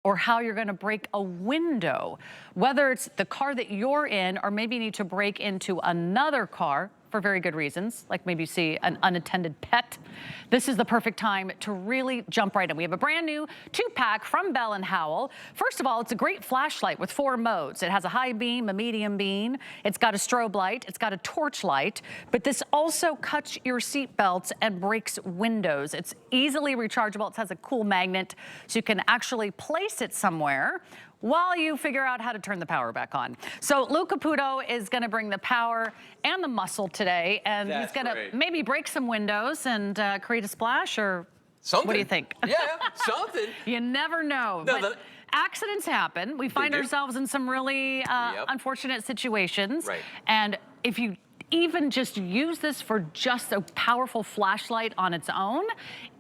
or how you're gonna break a window, whether it's the car that you're in, or maybe you need to break into another car for very good reasons, like maybe you see an unattended pet. This is the perfect time to really jump right in. We have a brand new 2-pack from Bell+Howell. First of all, it's a great flashlight with 4 modes. It has a high beam, a medium beam, it's got a strobe light, it's got a torch light, but this also cuts your seat belts and breaks windows. It's easily rechargeable. It has a cool magnet, so you can actually place it somewhere while you figure out how to turn the power back on. So Lou Caputo is gonna bring the power and the muscle today, and he's gonna maybe break some windows and create a splash, or something. What do you think? Yeah, something. You never know. No, but accidents happen. We find ourselves in some really unfortunate situations. Right. And if you even just use this for just a powerful flashlight on its own,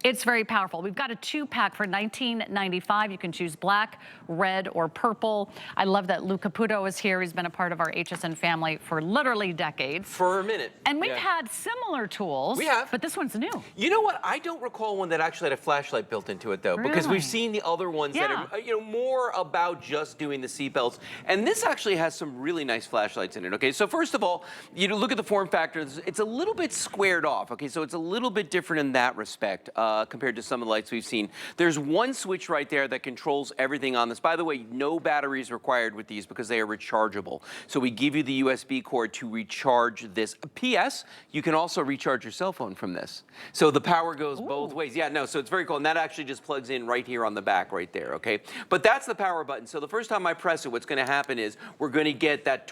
it's very powerful. We've got a 2-pack for $19.95. You can choose black, red, or purple. I love that Lou Caputo is here. He's been a part of our HSN family for literally decades. For a minute. And we've had similar tools. We have. But this one's new. You know what? I don't recall one that actually had a flashlight built into it, though, because we've seen the other ones that are, more about just doing the seatbelts. And this actually has some really nice flashlights in it. Okay, so first of all, you look at the form factor. It's a little bit squared off. Okay, so it's a little bit different in that respect. Compared to some of the lights we've seen. There's one switch right there that controls everything on this. By the way, no batteries required with these because they are rechargeable. So we give you the USB cord to recharge this. P.S. You can also recharge your cell phone from this. So the power goes both ways. Yeah, no, so it's very cool. And that actually just plugs in right here on the back right there, okay? But that's the power button. So the first time I press it, what's gonna happen is we're gonna get that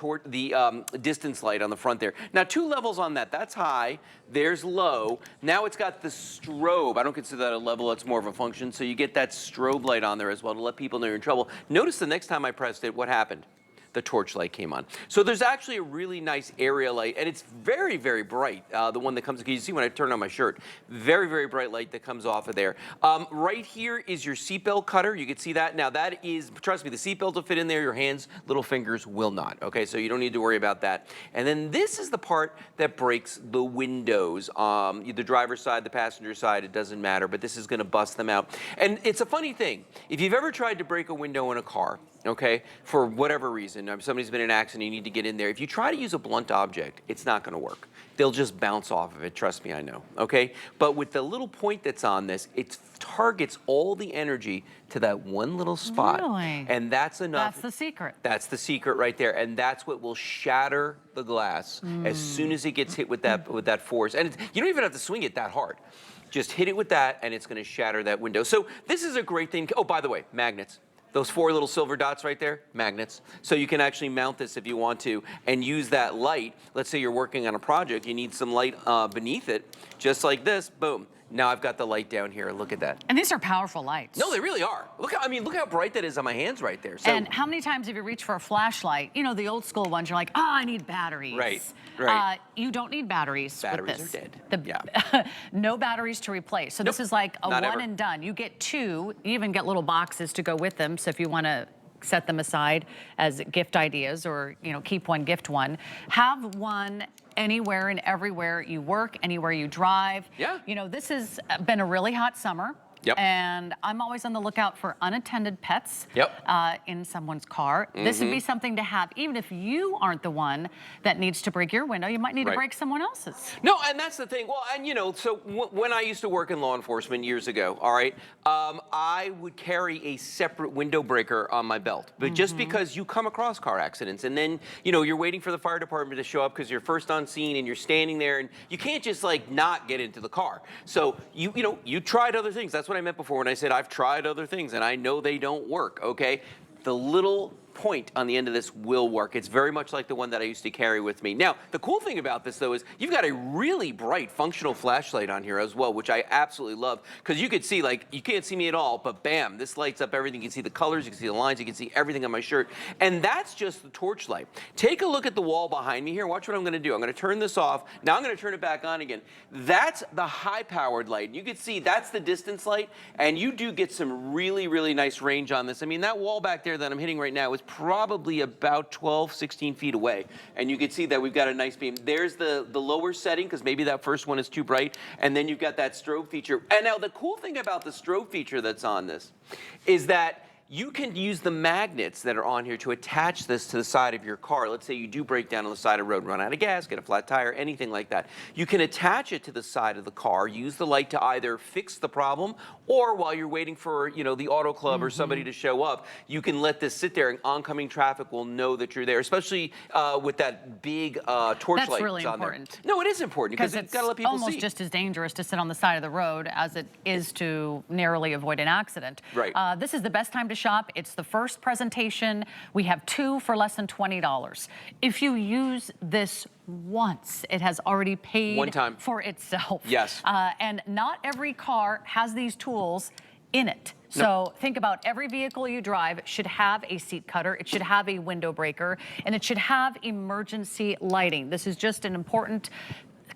distance light on the front there. Now, 2 levels on that. That's high, there's low. Now it's got the strobe. I don't consider that a level, it's more of a function. So you get that strobe light on there as well to let people know you're in trouble. Notice the next time I pressed it, what happened? The torch light came on. So there's actually a really nice area light, and it's very, very bright. The one that comes, you see when I turn on my shirt, very, very bright light that comes off of there. Right here is your seatbelt cutter. You can see that. Now that is, trust me, the seatbelt will fit in there. Your hands, little fingers will not. Okay, so you don't need to worry about that. And then this is the part that breaks the windows. The driver's side, the passenger side, it doesn't matter, but this is gonna bust them out. And it's a funny thing. If you've ever tried to break a window in a car, okay, for whatever reason, somebody's been in an accident, you need to get in there. If you try to use a blunt object, it's not gonna work. They'll just bounce off of it, trust me, I know, okay? But with the little point that's on this, it targets all the energy to that one little spot. Really? And that's enough. That's the secret. That's the secret right there, and that's what will shatter the glass as soon as it gets hit with that force. And you don't even have to swing it that hard. Just hit it with that, and it's gonna shatter that window. So this is a great thing. Oh, by the way, magnets. Those 4 little silver dots right there, magnets. So you can actually mount this if you want to and use that light. Let's say you're working on a project, you need some light beneath it, just like this, boom. Now I've got the light down here, look at that. And these are powerful lights. No, they really are. Look how bright that is on my hands right there. So, and how many times have you reached for a flashlight? You know, the old school ones, you're like, oh, I need batteries. Right. You don't need batteries. Batteries with this. are dead. No batteries to replace. So this is like a one and done. You get 2, you even get little boxes to go with them. So if you want to set them aside as gift ideas, or keep one, gift one. Have one anywhere and everywhere you work, anywhere you drive. Yeah. This has been a really hot summer. Yep. And I'm always on the lookout for unattended pets in someone's car. This would be something to have, even if you aren't the one that needs to break your window, you might need to break someone else's. No, and that's the thing. Well, and so when I used to work in law enforcement years ago, all right, I would carry a separate window breaker on my belt. But just because you come across car accidents, and then, you're waiting for the fire department to show up because you're first on scene and you're standing there, and you can't just not get into the car. So you tried other things. That's what I meant before when I said I've tried other things and I know they don't work, okay? The little point on the end of this will work. It's very much like the one that I used to carry with me. Now, the cool thing about this, though, is you've got a really bright functional flashlight on here as well, which I absolutely love, because you could see, you can't see me at all, but bam, this lights up everything. You can see the colors, you can see the lines, you can see everything on my shirt, and that's just the torch light. Take a look at the wall behind me here. Watch what I'm gonna do. I'm gonna turn this off. Now I'm gonna turn it back on again. That's the high-powered light. You can see that's the distance light, and you do get some really, really nice range on this. I mean, that wall back there that I'm hitting right now is probably about 12, 16 feet away. And you can see that we've got a nice beam. There's the lower setting, because maybe that first one is too bright. And then you've got that strobe feature. And now the cool thing about the strobe feature that's on this is that you can use the magnets that are on here to attach this to the side of your car. Let's say you do break down on the side of the road, run out of gas, get a flat tire, anything like that. You can attach it to the side of the car, use the light to either fix the problem, or while you're waiting for, you know, the auto club or somebody to show up, you can let this sit there and oncoming traffic will know that you're there, especially with that big torch light. That's really on important. There. No, it is important because it's got to let people see. Almost just as dangerous to sit on the side of the road as it is to narrowly avoid an accident. Right. This is the best time to shop. It's the first presentation. We have 2 for less than $20. If you use this once, it has already paid one time for itself. Yes. And not every car has these tools in it. So think about every vehicle you drive should have a seat cutter, it should have a window breaker, and it should have emergency lighting. This is just an important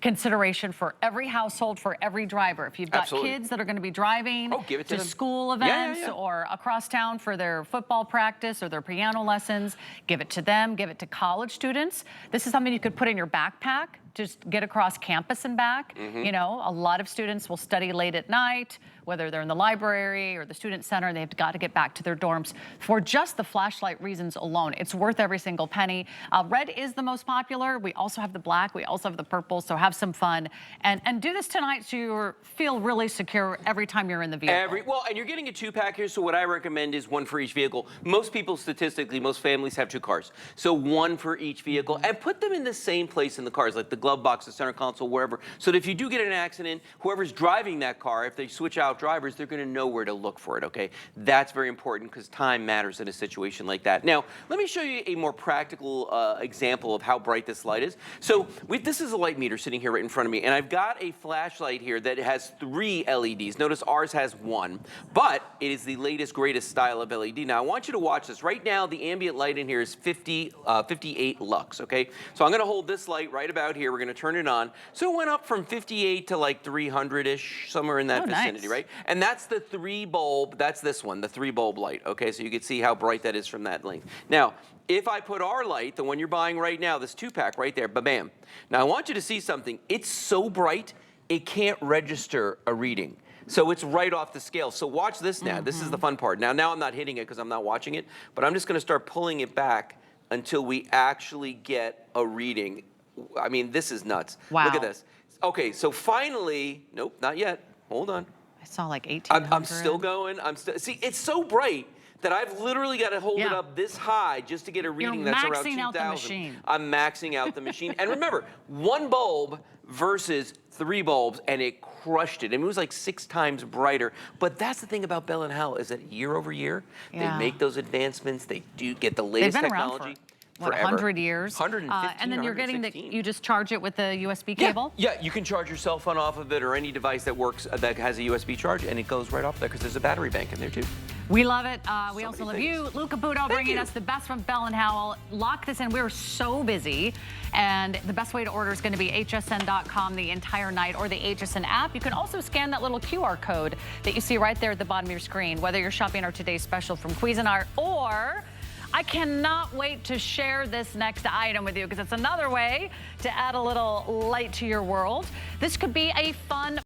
consideration for every household, for every driver. If you've got kids that are going to be driving to school events or across town for their football practice or their piano lessons, give it to them, give it to college students. This is something you could put in your backpack, just get across campus and back. You know, a lot of students will study late at night, whether they're in the library or the student center, they've got to get back to their dorms. For just the flashlight reasons alone, it's worth every single penny. Red is the most popular. We also have the black, we also have the purple, so have some fun. And do this tonight so you feel really secure every time you're in the vehicle. Well, and you're getting a 2-pack here, so what I recommend is 1 for each vehicle. Most people, statistically, most families have 2 cars. So 1 for each vehicle, and put them in the same place in the cars, like the glove box, the center console, wherever. So that if you do get in an accident, whoever's driving that car, if they switch out drivers, they're going to know where to look for it, okay? That's very important because time matters in a situation like that. Now, let me show you a more practical example of how bright this light is. So this is a light meter sitting here right in front of me, and I've got a flashlight here that has 3 LEDs. Notice ours has 1, but it is the latest, greatest style of LED. Now, I want you to watch this. Right now, the ambient light in here is 58 lux, okay? So I'm going to hold this light right about here. We're going to turn it on. So it went up from 58 to like 300-ish, somewhere in that vicinity, right? And that's the 3 bulb, that's this one, the 3 bulb light, okay? So you can see how bright that is from that length. Now, if I put our light, the one you're buying right now, this 2-pack right there, ba-bam. Now, I want you to see something. It's so bright, it can't register a reading. So it's right off the scale. So watch this now. This is the fun part. Now I'm not hitting it because I'm not watching it, but I'm just going to start pulling it back until we actually get a reading. I mean, this is nuts. Wow. Look at this. Okay, so finally, nope, not yet. Hold on. I saw like 1800. I'm still going. See, it's so bright that I've literally got to hold it up this high just to get a reading that's around 2,000. You're maxing out the machine. I'm maxing out the machine. And remember, 1 bulb versus 3 bulbs, and it crushed it. I mean, it was like 6 times brighter. But that's the thing about Bell+Howell is that year over year, they make those advancements. They do get the latest technology. What, 100 years? 115, and then you're getting you just charge it with a USB cable? Yeah, you can charge your cell phone off of it or any device that works that has a USB charge, and it goes right off there because there's a battery bank in there too. We love it. We also love you. Lou Caputo bringing us the best from Bell+Howell. Lock this in. We're so busy. And the best way to order is going to be hsn.com the entire night or the HSN app. You can also scan that little QR code that you see right there at the bottom of your screen, whether you're shopping our today's special from Cuisinart or I cannot wait to share this next item with you because it's another way to add a little light to your world. This could be a fun